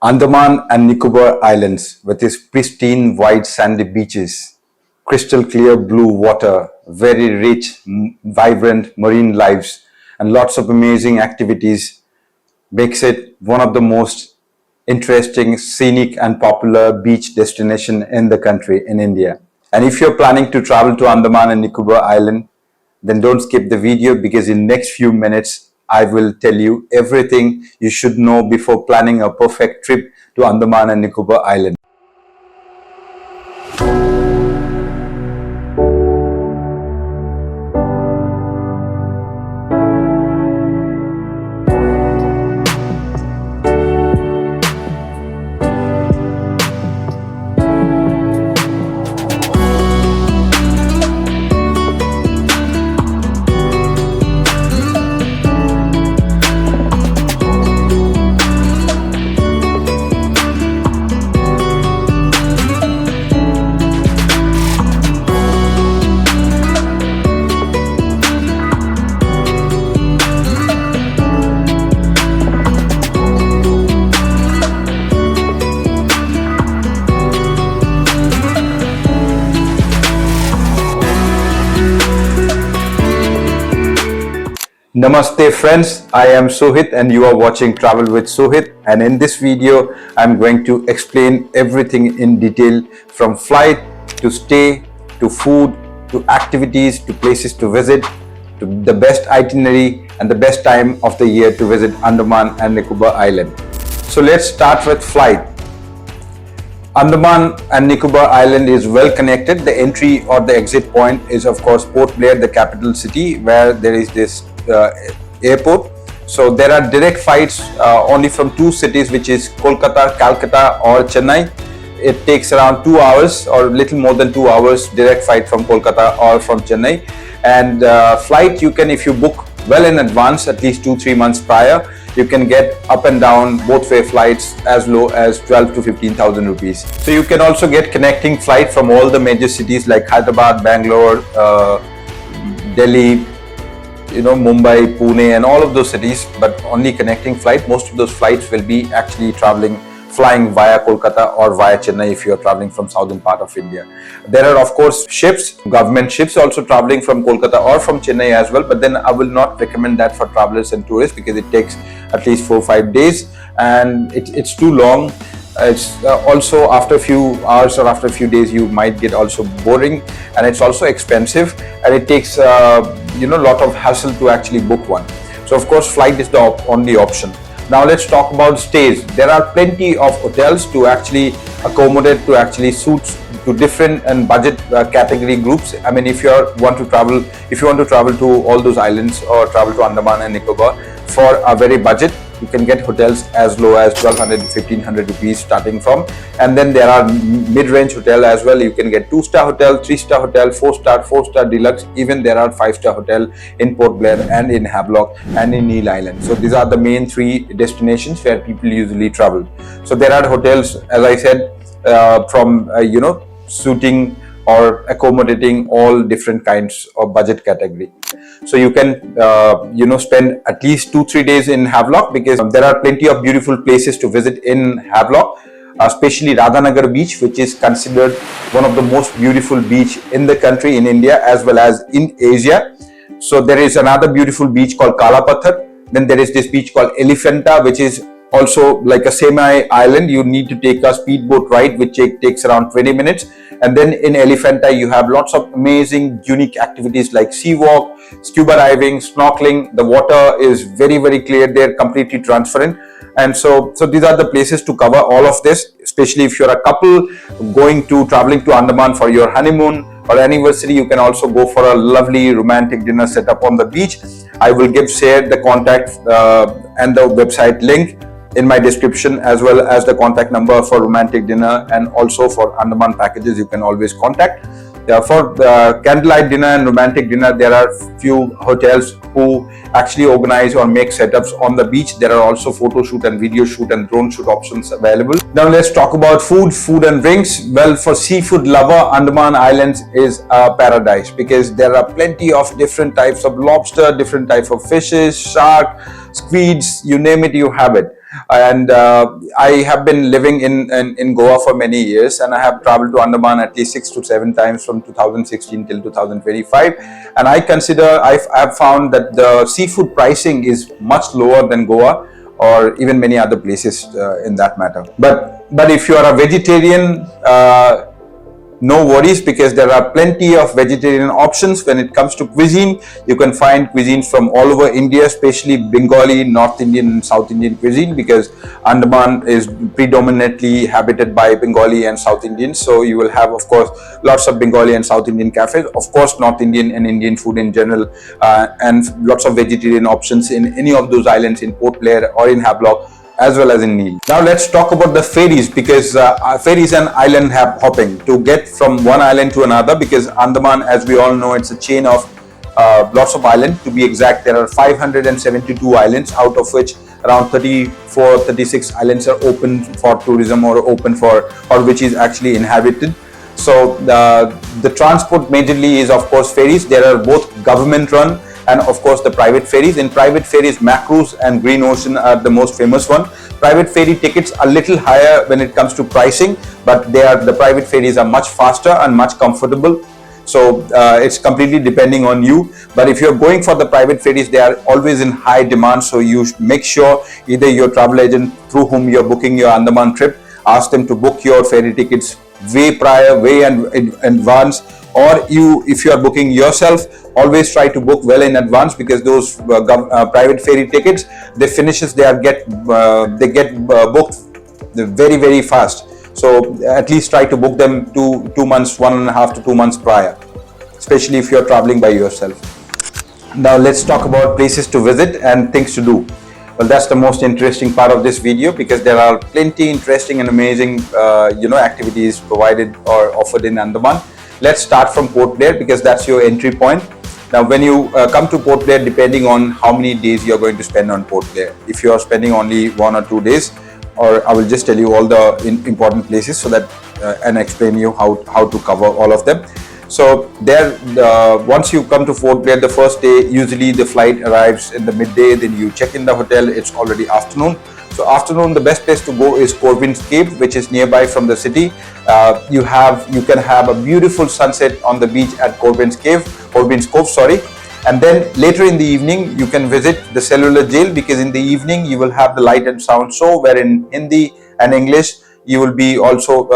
Andaman and Nicobar Islands with its pristine white sandy beaches, crystal clear blue water, very rich, vibrant marine lives, and lots of amazing activities makes it one of the most interesting, scenic and popular beach destination in the country, in India. And if you're planning to travel to Andaman and Nicobar Island, then don't skip the video, because in next few minutes I will tell you everything you should know before planning a perfect trip to Andaman and Nicobar Island. Namaste friends, I am Suhit and you are watching Travel with Suhit, and in this video I'm going to explain everything in detail, from flight to stay to food to activities to places to visit to the best itinerary and the best time of the year to visit Andaman and Nicobar Island. So let's start with flight. Andaman and Nicobar Island is well connected. The entry or the exit point is of course Port Blair, the capital city, where there is this airport. So there are direct flights only from two cities, which is Kolkata, Calcutta or Chennai. It takes around 2 hours or little more than 2 hours direct flight from Kolkata or from Chennai. And flight you can, if you book well in advance, at least 2-3 months prior, you can get up and down both way flights as low as 12 to 15,000 rupees. So you can also get connecting flight from all the major cities like Hyderabad, Bangalore, Delhi, Mumbai, Pune and all of those cities, but only connecting flight. Most of those flights will be actually flying via Kolkata or via Chennai if you are traveling from southern part of India. There are of course ships, government ships also traveling from Kolkata or from Chennai as well, but then I will not recommend that for travelers and tourists because it takes at least 4 or 5 days and it's too long. It's also after a few hours or after a few days you might get also boring, and it's also expensive and it takes lot of hassle to actually book one. So of course flight is the only option. Now let's talk about stays. There are plenty of hotels to actually accommodate, to actually suit to different and budget category groups. I mean, if you want to travel to all those islands or travel to Andaman and Nicobar for a very budget, you can get hotels as low as 1200 to 1500 rupees starting from, and then there are mid-range hotel as well. You can get 2-star hotel, 3-star hotel, 4-star deluxe, even there are 5-star hotel in Port Blair and in Havelock and in Neil Island. So these are the main 3 destinations where people usually travel. So there are hotels, as I said, from suiting or accommodating all different kinds of budget category. So you can spend at least 2-3 days in Havelock, because there are plenty of beautiful places to visit in Havelock, especially Radhanagar beach, which is considered one of the most beautiful beach in the country, in India as well as in Asia. So there is another beautiful beach called Kalapathar. Then there is this beach called Elephanta, which is also like a semi-island. You need to take a speedboat ride, which takes around 20 minutes. And then in Elephanta, you have lots of amazing, unique activities like sea walk, scuba diving, snorkeling. The water is very, very clear there, completely transparent. And so these are the places to cover all of this, especially if you're a couple traveling to Andaman for your honeymoon or anniversary. You can also go for a lovely romantic dinner set up on the beach. I will share the contact and the website link in my description, as well as the contact number for romantic dinner, and also for Andaman packages you can always contact. For candlelight dinner and romantic dinner, there are few hotels who actually organize or make setups on the beach. There are also photo shoot and video shoot and drone shoot options available. Now let's talk about food and drinks. Well, for seafood lover, Andaman Islands is a paradise, because there are plenty of different types of lobster, different types of fishes, shark, squids, you name it, you have it. And I have been living in Goa for many years, and I have traveled to Andaman at least 6 to 7 times from 2016 till 2025. And I've found that the seafood pricing is much lower than Goa or even many other places in that matter. But if you are a vegetarian, no worries, because there are plenty of vegetarian options. When it comes to cuisine, you can find cuisines from all over India, especially Bengali, North Indian and South Indian cuisine, because Andaman is predominantly habited by Bengali and South Indians. So you will have, of course, lots of Bengali and South Indian cafes, of course North Indian and Indian food in general, and lots of vegetarian options in any of those islands, in Port Blair or in Havelock, as well as in Neil. Now let's talk about the ferries, because ferries and island hopping to get from one island to another, because Andaman, as we all know, it's a chain of lots of islands. To be exact, there are 572 islands, out of which around 36 islands are open for tourism, or which is actually inhabited. So the transport majorly is, of course, ferries. There are both government run and, of course, the private ferries. In private ferries, Macruise and Green Ocean are the most famous one. Private ferry tickets are a little higher when it comes to pricing, but the private ferries are much faster and much comfortable. So it's completely depending on you. But if you're going for the private ferries, they are always in high demand. So you make sure either your travel agent through whom you're booking your Andaman trip, ask them to book your ferry tickets way in advance. Or if you are booking yourself, always try to book well in advance, because those private ferry tickets, they get booked very, very fast. So at least try to book them 2 months, 1.5 to 2 months prior, especially if you're traveling by yourself. Now let's talk about places to visit and things to do. Well, that's the most interesting part of this video, because there are plenty interesting and amazing activities provided or offered in Andaman. Let's start from Port Blair, because that's your entry point. Now, when you come to Port Blair, depending on how many days you're going to spend on Port Blair, if you are spending only 1 or 2 days, or I will just tell you all the important places so that and explain you how to cover all of them. So there, once you come to Port Blair, the first day, usually the flight arrives in the midday, then you check in the hotel, it's already afternoon. So afternoon, the best place to go is Corbin's Cave, which is nearby from the city. You can have a beautiful sunset on the beach at Corbin's Cove, sorry. And then later in the evening, you can visit the cellular jail, because in the evening you will have the light and sound show, where in Hindi and English you will be also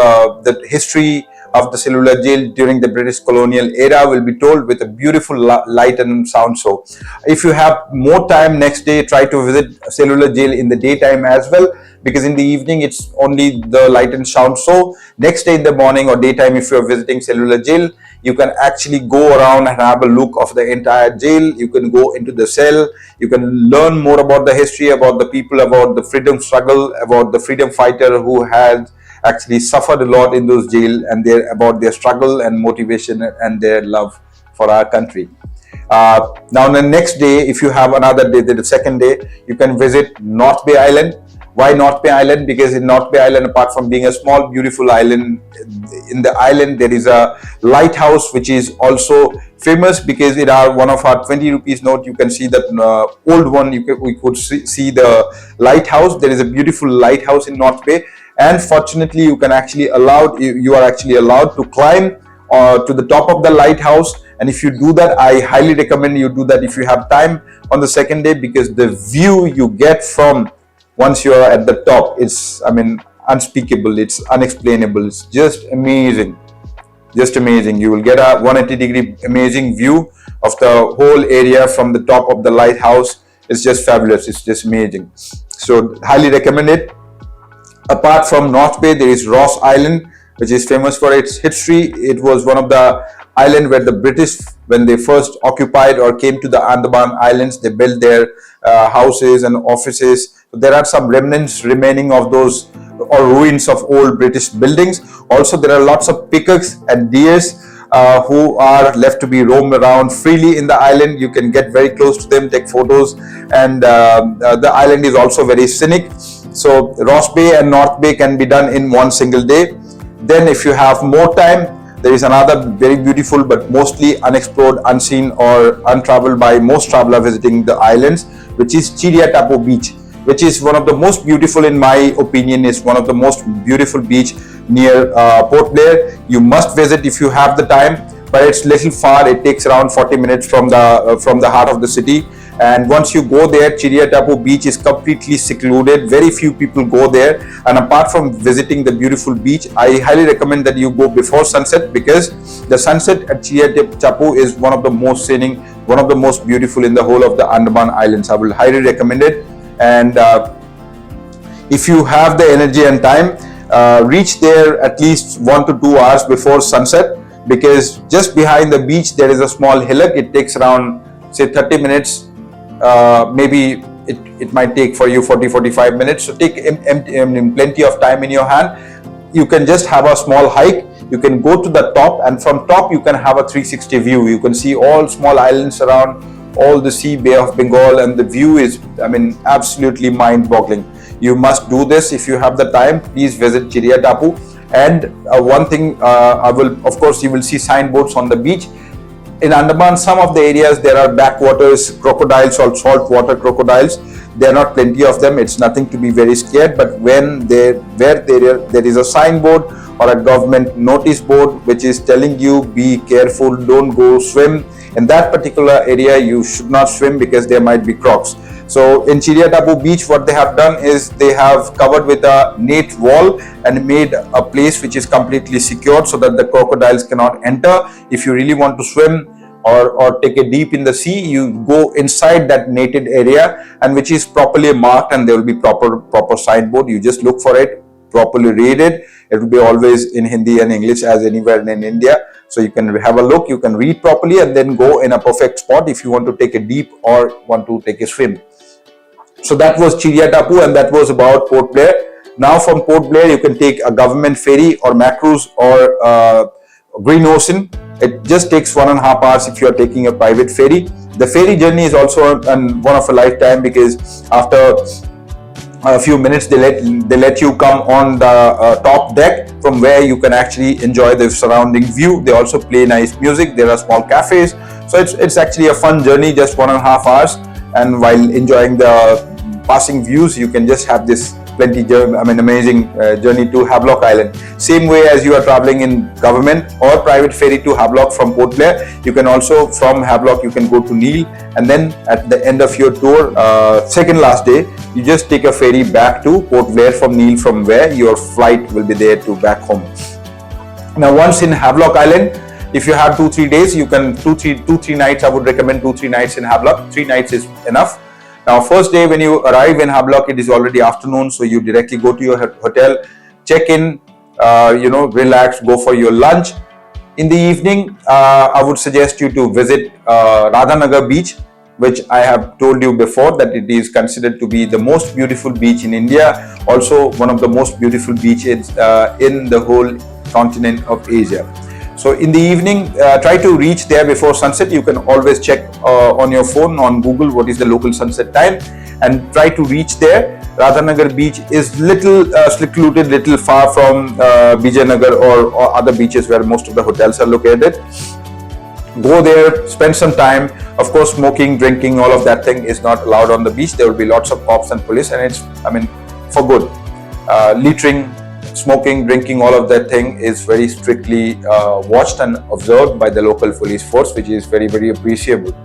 the history of the cellular jail during the British colonial era will be told with a beautiful light and sound show. If you have more time next day, try to visit cellular jail in the daytime as well, because in the evening it's only the light and sound show. Next day in the morning or daytime, if you're visiting cellular jail, you can actually go around and have a look of the entire jail. You can go into the cell. You can learn more about the history, about the people, about the freedom struggle, about the freedom fighter who had actually suffered a lot in those jail, and about their struggle and motivation and their love for our country. Now the next day, if you have another day, the second day, you can visit North Bay Island. Why North Bay Island? Because in North Bay Island, apart from being a small beautiful island, in the island there is a lighthouse which is also famous, because in one of our 20 rupees note, you can see that old one, we could see the lighthouse. There is a beautiful lighthouse in North Bay, and fortunately you are actually allowed to climb to the top of the lighthouse. And if you do that, I highly recommend you do that if you have time on the second day, because the view you get from once you are at the top, it's unspeakable, it's unexplainable, it's just amazing. You will get a 180-degree amazing view of the whole area from the top of the lighthouse. It's just fabulous, it's just amazing. So highly recommend it. Apart from North Bay, there is Ross Island, which is famous for its history. It was one of the islands where the British, when they first occupied or came to the Andaman Islands, they built their houses and offices. There are some remnants remaining of those, or ruins of old British buildings. Also, there are lots of peacocks and deers who are left to be roamed around freely in the island. You can get very close to them, take photos, and the island is also very scenic. So Ross Bay and North Bay can be done in one single day. Then if you have more time, there is another very beautiful but mostly unexplored, unseen or untraveled by most travelers visiting the islands, which is Chiria Tapo Beach. which is one of the most beautiful, in my opinion, is one of the most beautiful beach near Port Blair. You must visit if you have the time, but it's little far. It takes around 40 minutes from the heart of the city. And once you go there, Chiriatapu beach is completely secluded. Very few people go there. And apart from visiting the beautiful beach, I highly recommend that you go before sunset, because the sunset at Chiriatapu is one of the most scenic, one of the most beautiful in the whole of the Andaman Islands. I will highly recommend it. And if you have the energy and time, reach there at least 1 to 2 hours before sunset, because just behind the beach there is a small hillock. It takes around, say, 30 minutes. Maybe it might take for you 40-45 minutes. So take plenty of time in your hand. You can just have a small hike. You can go to the top, and from top you can have a 360 view. You can see all small islands around, all the sea, Bay of Bengal, and the view is, I mean, absolutely mind-boggling. You must do this if you have the time. Please visit Chiriatapu. And one thing, of course, you will see signboards on the beach. In Andaman, some of the areas there are backwaters, crocodiles, or saltwater crocodiles. There are not plenty of them. It's nothing to be very scared. But when there is a signboard or a government notice board which is telling you, be careful, don't go swim in that particular area, you should not swim because there might be crocs. So in Chiriatapu beach, what they have done is they have covered with a net wall and made a place which is completely secured so that the crocodiles cannot enter. If you really want to swim or take a deep in the sea, you go inside that netted area, and which is properly marked, and there will be proper signboard. You just look for it, properly read it. It will be always in Hindi and English as anywhere in India. So you can have a look, you can read properly, and then go in a perfect spot if you want to take a deep or want to take a swim. So that was Chiriatapu, and that was about Port Blair. Now from Port Blair, you can take a government ferry or macros or Green Ocean. It just takes 1.5 hours if you are taking a private ferry. The ferry journey is also one of a lifetime, because after a few minutes they let you come on the top deck, from where you can actually enjoy the surrounding view. They also play nice music. There are small cafes. So it's actually a fun journey, just 1.5 hours. And while enjoying the passing views, you can just have this amazing journey to Havelock Island. Same way as you are traveling in government or private ferry to Havelock from Port Blair, you can also from Havelock you can go to Neil, and then at the end of your tour, second last day, you just take a ferry back to Port Blair from Neil, from where your flight will be there to back home. Now once in Havelock Island, if you have 2-3 days, you can 2-3 nights. I would recommend 2-3 nights in Havelock. 3 nights is enough. Now, first day when you arrive in Havelock, it is already afternoon, so you directly go to your hotel, check in, relax, go for your lunch. In the evening, I would suggest you to visit Radhanagar beach, which I have told you before that it is considered to be the most beautiful beach in India, also one of the most beautiful beaches in the whole continent of Asia. So in the evening, try to reach there before sunset. You can always check on your phone, on Google, what is the local sunset time, and try to reach there. Radhanagar beach is little secluded, little far from Vijayanagar or other beaches where most of the hotels are located. Go there, spend some time. Of course, smoking, drinking, all of that thing is not allowed on the beach. There will be lots of cops and police, and it's, for good. Littering, smoking, drinking, all of that thing is very strictly watched and observed by the local police force, which is very, very appreciable.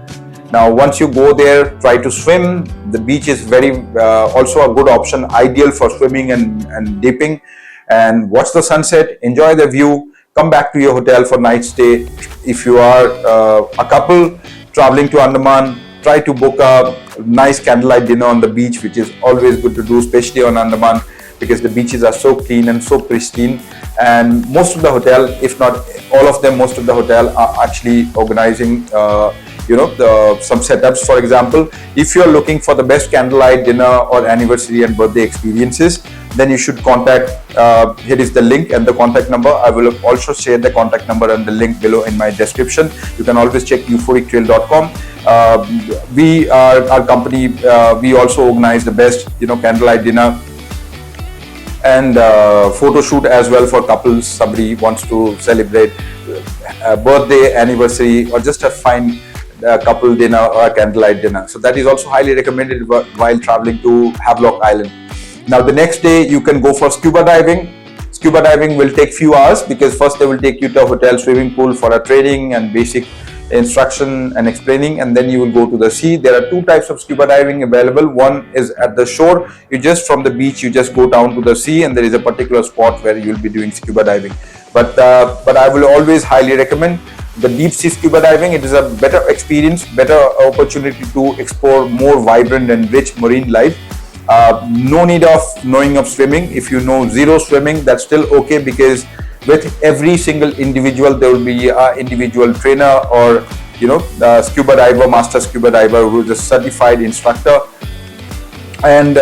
Now, once you go there, try to swim. The beach is very also a good option, ideal for swimming and dipping. And watch the sunset, enjoy the view, come back to your hotel for night stay. If you are a couple traveling to Andaman, try to book a nice candlelight dinner on the beach, which is always good to do, especially on Andaman, because the beaches are so clean and so pristine. And most of the hotel, if not all of them, most of the hotel are actually organizing some setups. For example, if you're looking for the best candlelight dinner or anniversary and birthday experiences, then you should contact, here is the link and the contact number. I will also share the contact number and the link below in my description. You can always check euphorictrail.com. Our company, we also organize the best, candlelight dinner and photo shoot as well for couples. Somebody wants to celebrate a birthday, anniversary, or just a fine couple dinner or a candlelight dinner. So that is also highly recommended while traveling to Havelock Island. Now the next day you can go for scuba diving. Scuba diving will take few hours because first they will take you to a hotel swimming pool for a training and basic instruction and explaining, and then you will go to the sea. There are two types of scuba diving available. One is at the shore. You just from the beach you just go down to the sea, and there is a particular spot where you will be doing scuba diving. But I will always highly recommend the deep sea scuba diving. It is a better experience, better opportunity to explore more vibrant and rich marine life. No need of knowing of swimming. If you know zero swimming, that's still okay, because with every single individual there will be an individual trainer, or the scuba diver, master scuba diver, who is a certified instructor, and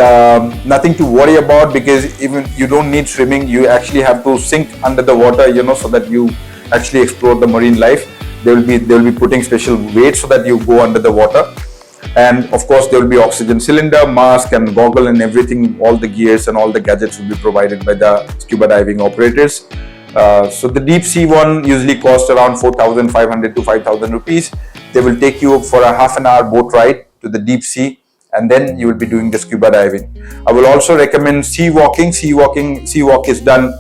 nothing to worry about, because even you don't need swimming. You actually have to sink under the water, so that you actually explore the marine life. They will be putting special weights so that you go under the water. And of course there will be oxygen cylinder, mask and goggle and everything. All the gears and all the gadgets will be provided by the scuba diving operators. So the deep sea one usually costs around 4,500 to 5,000 rupees. They will take you for a half an hour boat ride to the deep sea, and then you will be doing the scuba diving. I will also recommend sea walking. Sea walk is done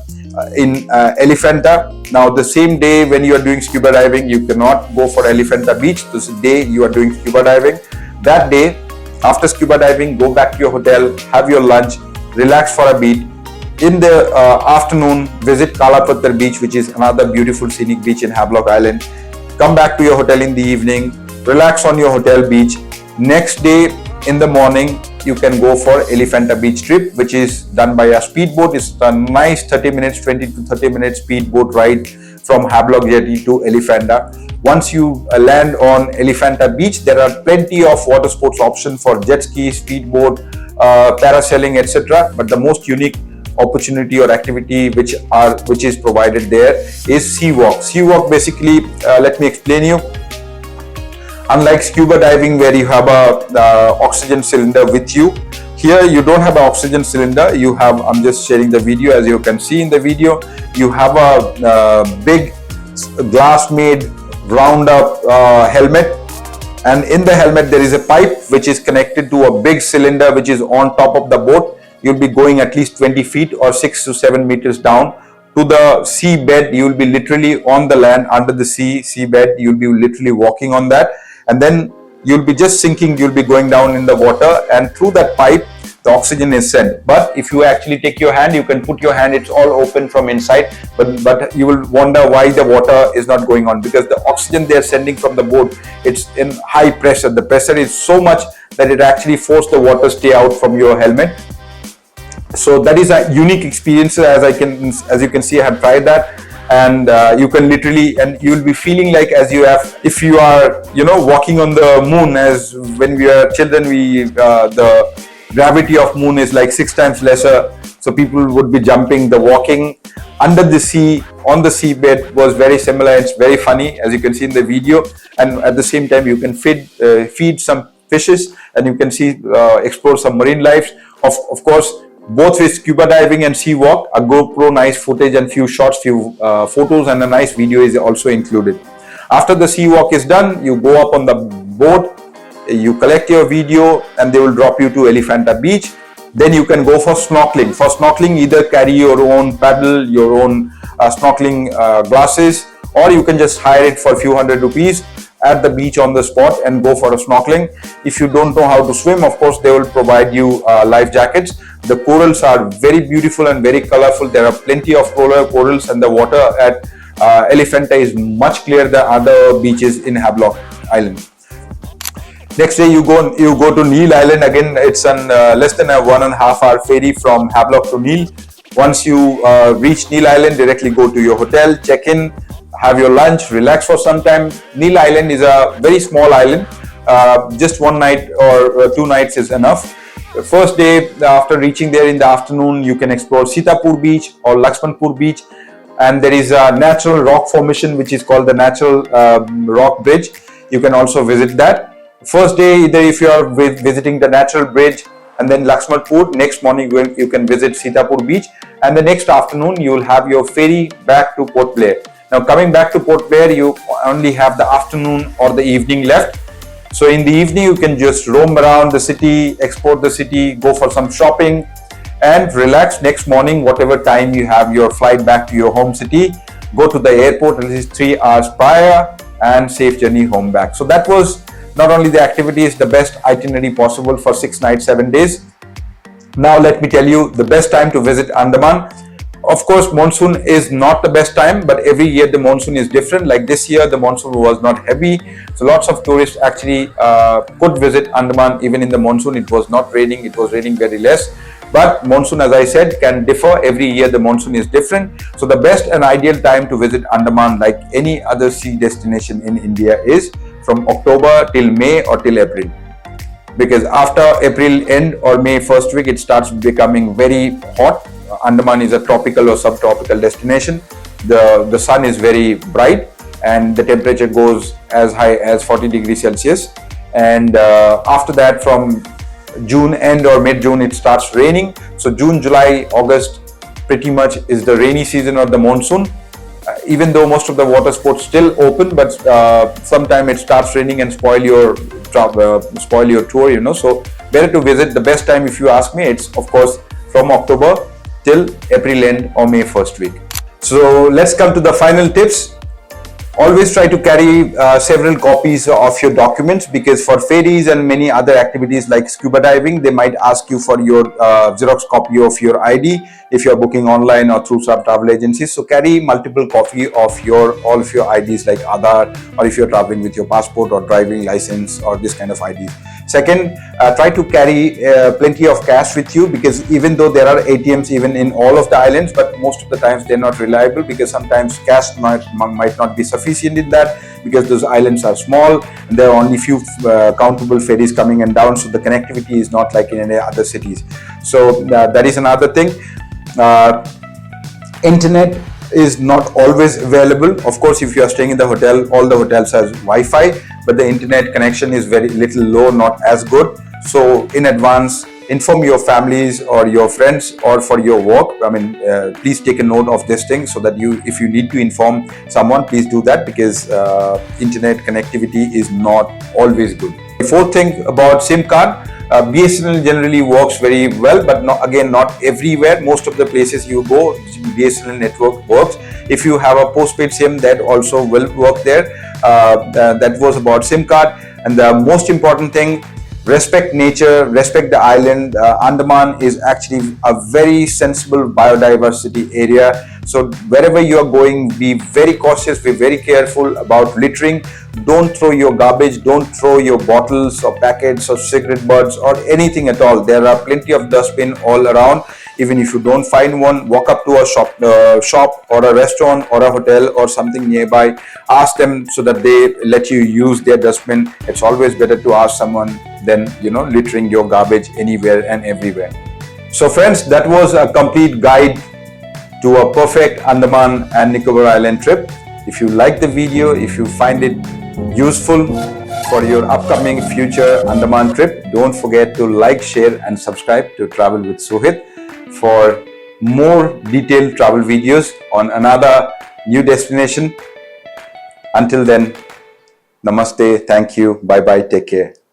in Elephanta. Now the same day when you are doing scuba diving, you cannot go for Elephanta beach. This day you are doing scuba diving. That day, after scuba diving, go back to your hotel, have your lunch, relax for a bit. In the afternoon, visit Kalapattar beach, which is another beautiful scenic beach in Havelock Island. Come back to your hotel in the evening, relax on your hotel beach. Next day in the morning, you can go for Elephanta beach trip, which is done by a speedboat. It's a nice 20 to 30 minute speedboat ride from Havelock Jetty to Elephanta. Once you land on Elephanta beach, there are plenty of water sports options for jet ski, speedboat, parasailing, etc. But the most unique opportunity or activity which is provided there is sea walk. Sea walk basically, let me explain you. Unlike scuba diving where you have a oxygen cylinder with you, here you don't have an oxygen cylinder. You have, I'm just sharing the video, as you can see in the video, you have a big glass made round up helmet, and in the helmet there is a pipe which is connected to a big cylinder which is on top of the boat. You'll be going at least 20 feet or 6 to 7 meters down to the seabed. You will be literally on the land under the seabed. You'll be literally walking on that, and then you'll be just sinking. You'll be going down in the water, and through that pipe the oxygen is sent. But if you actually take your hand, you can put your hand, it's all open from inside, but you will wonder why the water is not going on, because the oxygen they are sending from the boat, it's in high pressure. The pressure is so much that it actually forces the water stay out from your helmet. So that is a unique experience. As you can see, I have tried that, and you can literally, and you will be feeling like as you have, if you are walking on the moon. As when we are children, the gravity of moon is like 6 times lesser, so people would be jumping. The walking under the sea on the seabed was very similar. It's very funny, as you can see in the video, and at the same time you can feed some fishes, and you can see explore some marine life. Of course, both with scuba diving and sea walk, a GoPro nice footage and few shots, few photos and a nice video is also included. After the sea walk is done, you go up on the boat, you collect your video, and they will drop you to Elephanta beach. Then you can go for snorkeling. For snorkeling, either carry your own paddle, your own snorkeling glasses, or you can just hire it for a few hundred rupees at the beach on the spot and go for a snorkeling. If you don't know how to swim, of course they will provide you life jackets. The corals are very beautiful and very colorful. There are plenty of corals, and the water at Elephanta is much clearer than other beaches in Havelock Island. Next day you go to Neil Island. Again, it's an less than a 1.5 hour ferry from Havelock to Neil. Once you reach Neil Island, directly go to your hotel, check in, have your lunch, relax for some time. Neil Island is a very small island. Just 1 night or 2 nights is enough. The first day, after reaching there in the afternoon, you can explore Sitapur beach or Lakshmanpur beach, and there is a natural rock formation which is called the natural rock bridge. You can also visit that. First day, either if you are visiting the natural bridge and then Lakshmanpur, next morning you can visit Sitapur beach, and the next afternoon you will have your ferry back to Port Blair. Now coming back to Port Blair, you only have the afternoon or the evening left. So in the evening, you can just roam around the city, explore the city, go for some shopping, and relax. Next morning, whatever time you have your flight back to your home city, go to the airport at least 3 hours prior, and safe journey home back. So that was not only the activities, the best itinerary possible for 6 nights, 7 days. Now let me tell you the best time to visit Andaman. Of course, monsoon is not the best time, but every year the monsoon is different. Like this year, the monsoon was not heavy. So lots of tourists actually could visit Andaman even in the monsoon. It was not raining, it was raining very less. But monsoon, as I said, can differ. Every year the monsoon is different. So the best and ideal time to visit Andaman, like any other sea destination in India, is from October till May or till April. Because after April end or May first week, it starts becoming very hot. Andaman is a tropical or subtropical destination. The sun is very bright and the temperature goes as high as 40 degrees Celsius. And after that, from June end or mid-June, it starts raining. So June, July, August pretty much is the rainy season or the monsoon. Even though most of the water sports still open, but sometime it starts raining and spoil your tour, you know. So better to visit. The best time, if you ask me, it's of course from October till April end or May first week. So let's come to the final tips. Always try to carry several copies of your documents, because for ferries and many other activities like scuba diving, they might ask you for your Xerox copy of your ID if you're booking online or through some travel agencies. So carry multiple copy of all of your IDs like Aadhaar, or if you're traveling with your passport or driving license or this kind of IDs. Second, try to carry plenty of cash with you, because even though there are ATMs even in all of the islands, but most of the times they're not reliable, because sometimes cash might not be sufficient in that, because those islands are small and there are only few countable ferries coming and down, so the connectivity is not like in any other cities. So that is another thing. Internet is not always available. Of course, if you are staying in the hotel, all the hotels has Wi-Fi, but the internet connection is very little low, not as good. So in advance, inform your families or your friends, or for your work, please take a note of this thing, so that if you need to inform someone, please do that, because internet connectivity is not always good. The fourth thing about SIM card, BSNL generally works very well, but not everywhere. Most of the places you go, BSNL network works. If you have a postpaid SIM, that also will work there. That was about SIM card. And the most important thing, respect nature, respect the island. Andaman is actually a very sensible biodiversity area. So wherever you are going, be very cautious, be very careful about littering. Don't throw your garbage, don't throw your bottles or packets or cigarette butts or anything at all. There are plenty of dustbin all around. Even if you don't find one, walk up to a shop or a restaurant or a hotel or something nearby. Ask them so that they let you use their dustbin. It's always better to ask someone than littering your garbage anywhere and everywhere. So friends, that was a complete guide to a perfect Andaman and Nicobar Island trip. If you like the video, if you find it useful for your upcoming future Andaman trip, don't forget to like, share and subscribe to Travel with Suhit for more detailed travel videos on another new destination. Until then, namaste, thank you, bye bye, take care.